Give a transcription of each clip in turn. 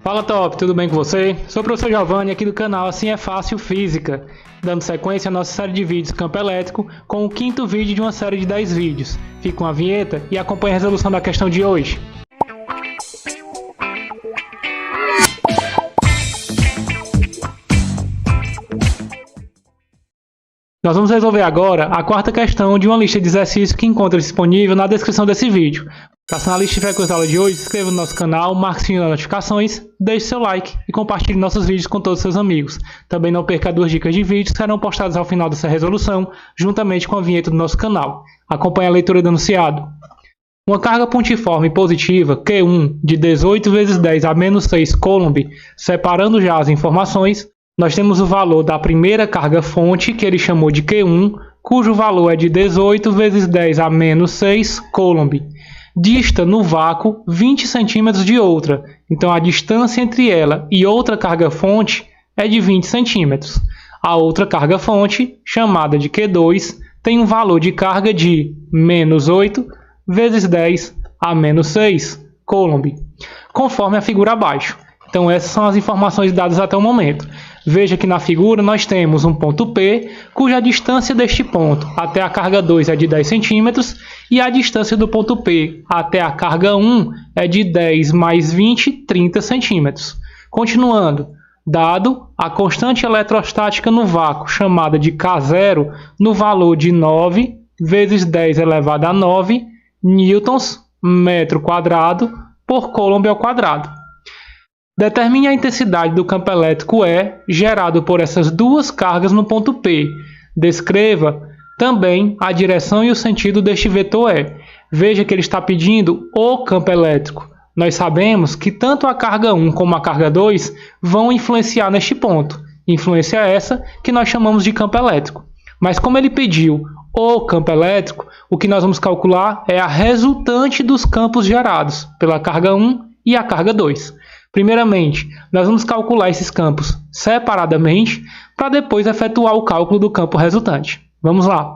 Fala Top, tudo bem com você? Sou o professor Giovanni aqui do canal Assim é Fácil Física, dando sequência à nossa série de vídeos Campo Elétrico com o quinto vídeo de uma série de 10 vídeos. Fica com a vinheta e acompanhe a resolução da questão de hoje. Nós vamos resolver agora a quarta questão de uma lista de exercícios que encontra disponível na descrição desse vídeo. Para assinar a lista de frequência da aula de hoje, se inscreva no nosso canal, marque o sininho das notificações, deixe seu like e compartilhe nossos vídeos com todos os seus amigos. Também não perca 2 dicas de vídeos que serão postadas ao final dessa resolução, juntamente com a vinheta do nosso canal. Acompanhe a leitura do enunciado. Uma carga pontiforme positiva, Q1, de 18 vezes 10 a menos 6 coulomb, separando já as informações, nós temos o valor da primeira carga fonte, que ele chamou de Q1, cujo valor é de 18 vezes 10 a menos 6 coulomb. Dista no vácuo 20 cm de outra, então a distância entre ela e outra carga fonte é de 20 cm. A outra carga fonte, chamada de Q2, tem um valor de carga de menos 8 vezes 10 a menos 6 coulomb, conforme a figura abaixo. Então essas são as informações dadas até o momento. Veja que na figura nós temos um ponto P, cuja distância deste ponto até a carga 2 é de 10 cm e a distância do ponto P até a carga 1 é de 10 mais 20, 30 cm. Continuando, dado a constante eletrostática no vácuo, chamada de K0, no valor de 9 vezes 10 elevado a 9 newtons metro quadrado por coulomb ao quadrado. Determine a intensidade do campo elétrico E gerado por essas duas cargas no ponto P. Descreva também a direção e o sentido deste vetor E. Veja que ele está pedindo o campo elétrico. Nós sabemos que tanto a carga 1 como a carga 2 vão influenciar neste ponto. Influência essa que nós chamamos de campo elétrico. Mas como ele pediu o campo elétrico, o que nós vamos calcular é a resultante dos campos gerados pela carga 1 e a carga 2. Primeiramente, nós vamos calcular esses campos separadamente para depois efetuar o cálculo do campo resultante. Vamos lá.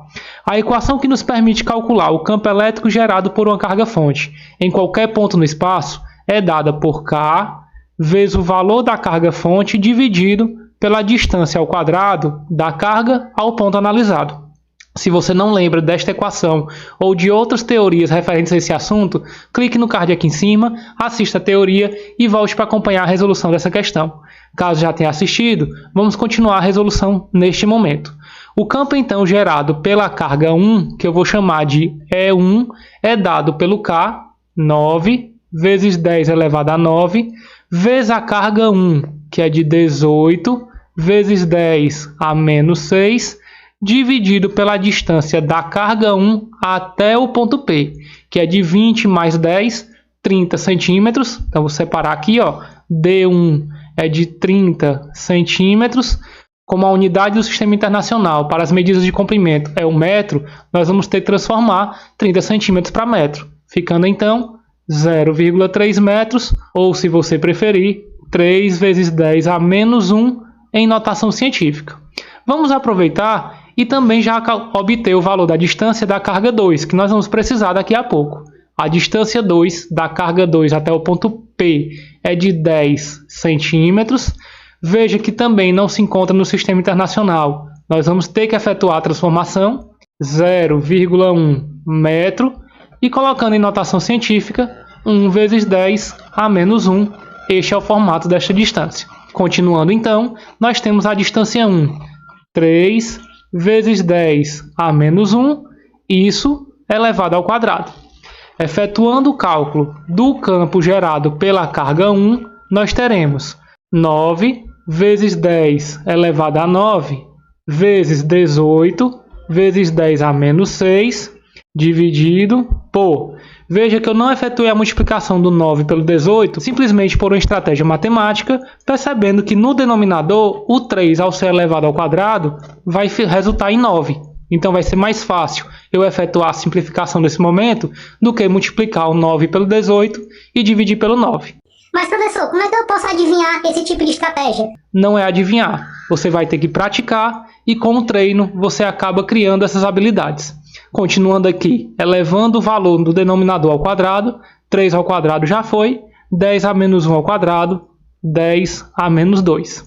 A equação que nos permite calcular o campo elétrico gerado por uma carga fonte em qualquer ponto no espaço é dada por K vezes o valor da carga fonte dividido pela distância ao quadrado da carga ao ponto analisado. Se você não lembra desta equação ou de outras teorias referentes a esse assunto, clique no card aqui em cima, assista a teoria e volte para acompanhar a resolução dessa questão. Caso já tenha assistido, vamos continuar a resolução neste momento. O campo então gerado pela carga 1, que eu vou chamar de E1, é dado pelo K, 9 vezes 10 elevado a 9, vezes a carga 1, que é de 18 vezes 10 a menos 6, dividido pela distância da carga 1 até o ponto P, que é de 20 mais 10, 30 centímetros. Então, vou separar aqui, ó, D1 é de 30 centímetros. Como a unidade do Sistema Internacional para as medidas de comprimento é o metro, nós vamos ter que transformar 30 centímetros para metro, ficando então 0,3 metros, ou se você preferir, 3 vezes 10 a menos 1 em notação científica. Vamos aproveitar e também já obter o valor da distância da carga 2, que nós vamos precisar daqui a pouco. A distância 2 da carga 2 até o ponto P é de 10 centímetros. Veja que também não se encontra no Sistema Internacional. Nós vamos ter que efetuar a transformação, 0,1 metro, e colocando em notação científica, 1 vezes 10 a menos 1. Este é o formato desta distância. Continuando então, nós temos a distância 1, 3 vezes 10 a menos 1, isso elevado ao quadrado. Efetuando o cálculo do campo gerado pela carga 1, nós teremos 9 vezes 10 elevado a 9, vezes 18, vezes 10 a menos 6, dividido por... Veja que eu não efetuei a multiplicação do 9 pelo 18, simplesmente por uma estratégia matemática, percebendo que no denominador, o 3 ao ser elevado ao quadrado vai resultar em 9. Então vai ser mais fácil eu efetuar a simplificação nesse momento do que multiplicar o 9 pelo 18 e dividir pelo 9. Mas professor, como é que eu posso adivinhar esse tipo de estratégia? Não é adivinhar, você vai ter que praticar e com o treino você acaba criando essas habilidades. Continuando aqui, elevando o valor do denominador ao quadrado, 3 ao quadrado já foi, 10 a menos 1 ao quadrado, 10 a menos 2.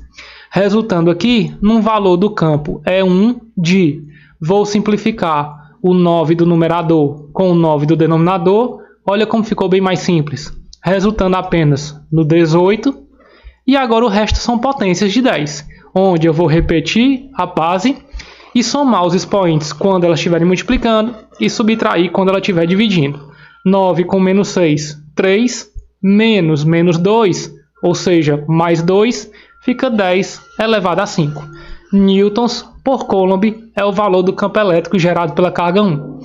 Resultando aqui num valor do campo E1 de, vou simplificar o 9 do numerador com o 9 do denominador, olha como ficou bem mais simples, resultando apenas no 18, e agora o resto são potências de 10, onde eu vou repetir a base e somar os expoentes quando elas estiverem multiplicando e subtrair quando ela estiver dividindo. 9 com menos 6, 3, menos 2, ou seja, mais 2, fica 10 elevado a 5. Newtons por Coulomb é o valor do campo elétrico gerado pela carga 1.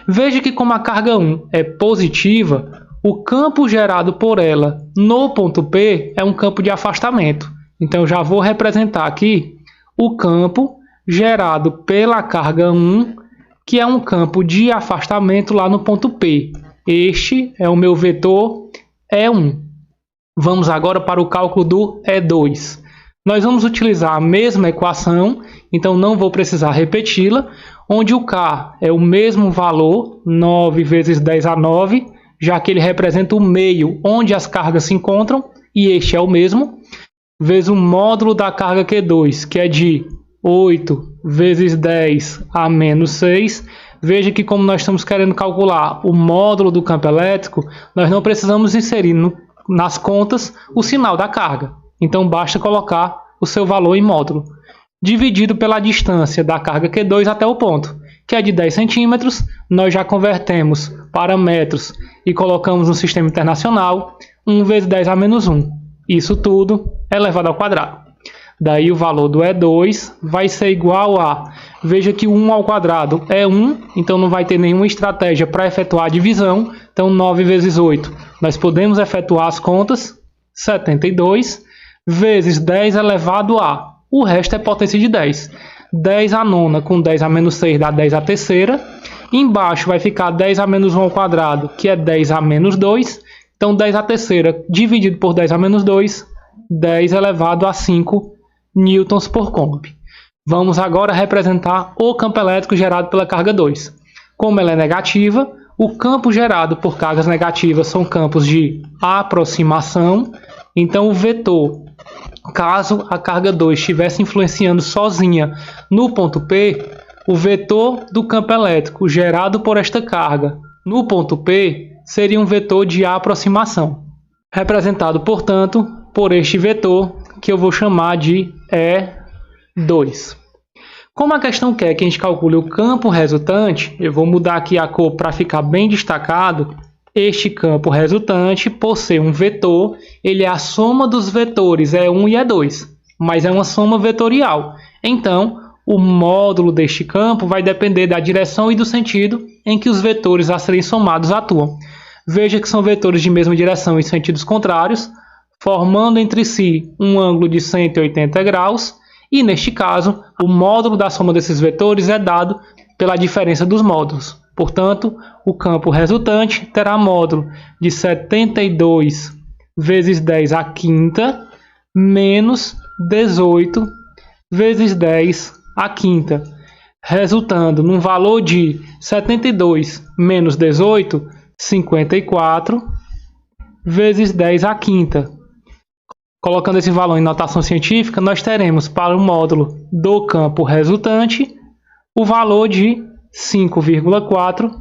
Veja que como a carga 1 é positiva, o campo gerado por ela no ponto P é um campo de afastamento. Então, já vou representar aqui o campo gerado pela carga 1, que é um campo de afastamento lá no ponto P. Este é o meu vetor E1. Vamos agora para o cálculo do E2. Nós vamos utilizar a mesma equação, então não vou precisar repeti-la, onde o K é o mesmo valor, 9 vezes 10 a 9, já que ele representa o meio onde as cargas se encontram, e este é o mesmo, vezes o módulo da carga Q2, que é de 8 vezes 10 a menos 6. Veja que como nós estamos querendo calcular o módulo do campo elétrico, nós não precisamos inserir nas contas o sinal da carga. Então basta colocar o seu valor em módulo, dividido pela distância da carga Q2 até o ponto, que é de 10 centímetros. Nós já convertemos para metros e colocamos no sistema internacional 1 vezes 10 a menos 1. Isso tudo elevado ao quadrado. Daí o valor do E2 vai ser igual a, veja que 1 ao quadrado é 1, então não vai ter nenhuma estratégia para efetuar a divisão. Então 9 vezes 8, nós podemos efetuar as contas, 72, vezes 10 elevado a, o resto é potência de 10. 10 a nona com 10 a menos 6 dá 10 a terceira. Embaixo vai ficar 10 a menos 1 ao quadrado, que é 10 a menos 2. Então 10 a terceira dividido por 10 a menos 2, 10 elevado a 5 newtons por Coulomb. Vamos agora representar o campo elétrico gerado pela carga 2. Como ela é negativa, o campo gerado por cargas negativas são campos de aproximação. Então o vetor, caso a carga 2 estivesse influenciando sozinha no ponto P, o vetor do campo elétrico gerado por esta carga no ponto P seria um vetor de aproximação, representado, portanto, por este vetor que eu vou chamar de E2. Como a questão quer que a gente calcule o campo resultante, eu vou mudar aqui a cor para ficar bem destacado. Este campo resultante, por ser um vetor, ele é a soma dos vetores E1 e E2, mas é uma soma vetorial. Então, o módulo deste campo vai depender da direção e do sentido em que os vetores a serem somados atuam. Veja que são vetores de mesma direção em sentidos contrários, formando entre si um ângulo de 180 graus, e neste caso, o módulo da soma desses vetores é dado pela diferença dos módulos. Portanto, o campo resultante terá módulo de 72 vezes 10 à quinta menos 18 vezes 10 à quinta, resultando num valor de 72 menos 18, 54 vezes 10 à quinta. Colocando esse valor em notação científica, nós teremos para o módulo do campo resultante o valor de 5,4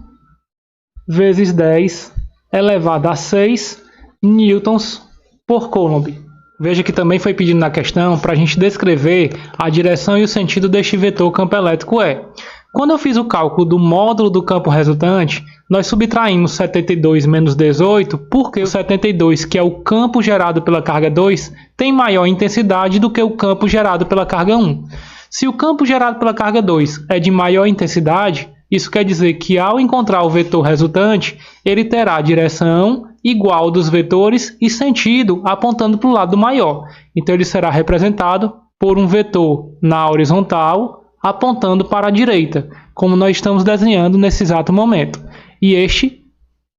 vezes 10 elevado a 6 newtons por Coulomb. Veja que também foi pedido na questão para a gente descrever a direção e o sentido deste vetor campo elétrico E. Quando eu fiz o cálculo do módulo do campo resultante, nós subtraímos 72 menos 18, porque o 72, que é o campo gerado pela carga 2, tem maior intensidade do que o campo gerado pela carga 1. Se o campo gerado pela carga 2 é de maior intensidade, isso quer dizer que ao encontrar o vetor resultante, ele terá direção igual dos vetores e sentido apontando para o lado maior. Então ele será representado por um vetor na horizontal apontando para a direita, como nós estamos desenhando nesse exato momento. E este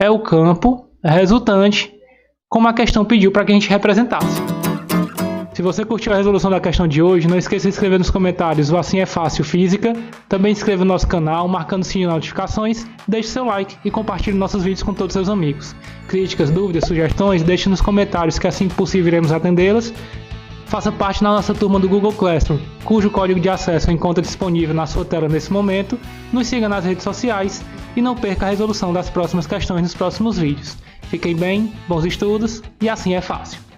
é o campo resultante, como a questão pediu para que a gente representasse. Se você curtiu a resolução da questão de hoje, não esqueça de escrever nos comentários o Assim é Fácil Física. Também se inscreva no nosso canal, marcando o sininho de notificações, deixe seu like e compartilhe nossos vídeos com todos os seus amigos. Críticas, dúvidas, sugestões, deixe nos comentários que assim que possível iremos atendê-las. Faça parte da nossa turma do Google Classroom, cujo código de acesso encontra disponível na sua tela nesse momento. Nos siga nas redes sociais e não perca a resolução das próximas questões nos próximos vídeos. Fiquem bem, bons estudos e assim é fácil.